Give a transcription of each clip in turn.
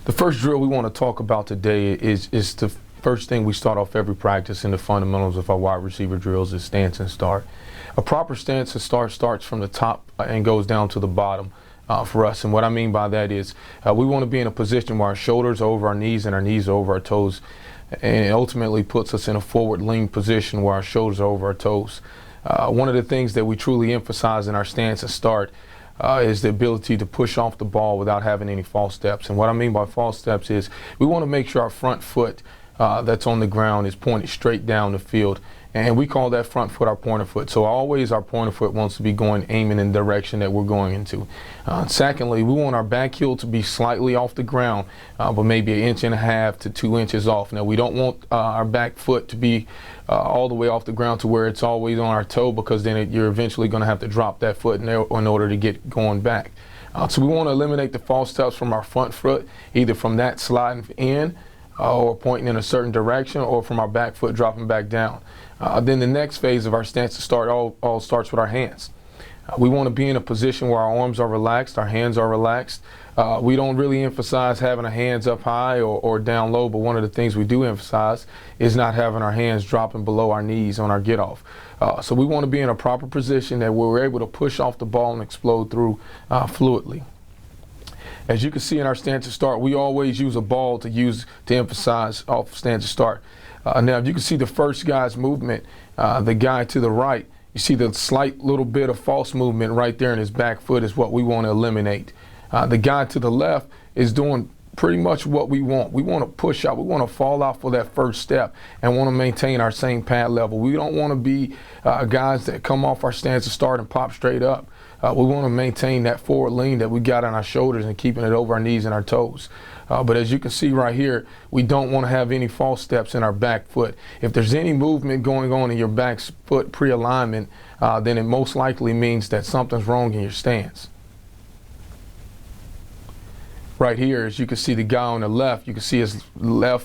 The first drill we want to talk about today is the first thing we start off every practice in the fundamentals of our wide receiver drills is stance and start. A proper stance and start starts from the top and goes down to the bottom for us. And what I mean by that is we want to be in a position where our shoulders are over our knees and our knees are over our toes. And it ultimately puts us in a forward lean position where our shoulders are over our toes. One of the things that we truly emphasize in our stance and start is the ability to push off the ball without having any false steps. And what I mean by false steps is we want to make sure our front foot that's on the ground is pointed straight down the field. And we call that front foot our pointer foot. So always our pointer foot wants to be aiming in the direction that we're going into. Secondly, we want our back heel to be slightly off the ground, but maybe 1.5 inches to 2 inches off. Now we don't want our back foot to be all the way off the ground to where it's always on our toe, because then you're eventually going to have to drop that foot in order to get going back. So we want to eliminate the false steps from our front foot, either from that sliding in or pointing in a certain direction, or from our back foot dropping back down. Then the next phase of our stance to start all starts with our hands. We want to be in a position where our arms are relaxed, our hands are relaxed. We don't really emphasize having our hands up high or down low, but one of the things we do emphasize is not having our hands dropping below our knees on our get off. So we want to be in a proper position that we're able to push off the ball and explode through fluidly. As you can see in our stance to start, we always use a ball to emphasize off stance to start. Now, if you can see the first guy's movement, the guy to the right, you see the slight little bit of false movement right there in his back foot is what we want to eliminate. The guy to the left is doing pretty much what we want. We want to push out. We want to fall out for that first step and want to maintain our same pad level. We don't want to be guys that come off our stance to start and pop straight up. We want to maintain that forward lean that we got on our shoulders and keeping it over our knees and our toes. But as you can see right here, we don't want to have any false steps in our back foot. If there's any movement going on in your back foot pre-alignment, then it most likely means that something's wrong in your stance. Right here, as you can see the guy on the left, you can see his left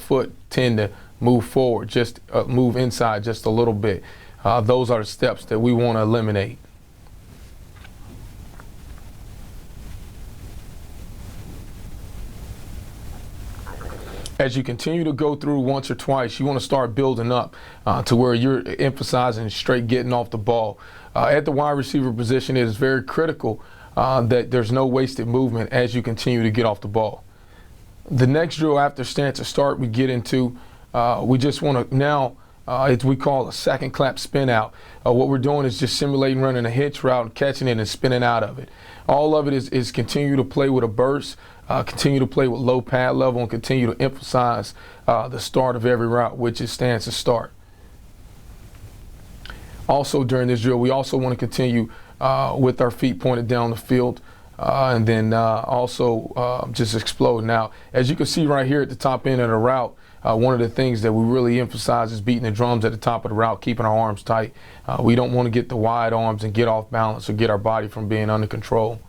foot tend to move forward, just move inside just a little bit. Those are the steps that we want to eliminate. As you continue to go through once or twice, you want to start building up to where you're emphasizing straight getting off the ball. At the wide receiver position, it is very critical that there's no wasted movement as you continue to get off the ball. The next drill after stance to start we get into, we just want to now, we call a second clap spin out. What we're doing is just simulating running a hitch route and catching it and spinning out of it. All of it is continue to play with a burst, continue to play with low pad level, and continue to emphasize the start of every route, which is stance to start. Also during this drill, we also want to continue with our feet pointed down the field, and then also just explode. Now, as you can see right here at the top end of the route, one of the things that we really emphasize is beating the drums at the top of the route, keeping our arms tight. We don't want to get the wide arms and get off balance or get our body from being under control.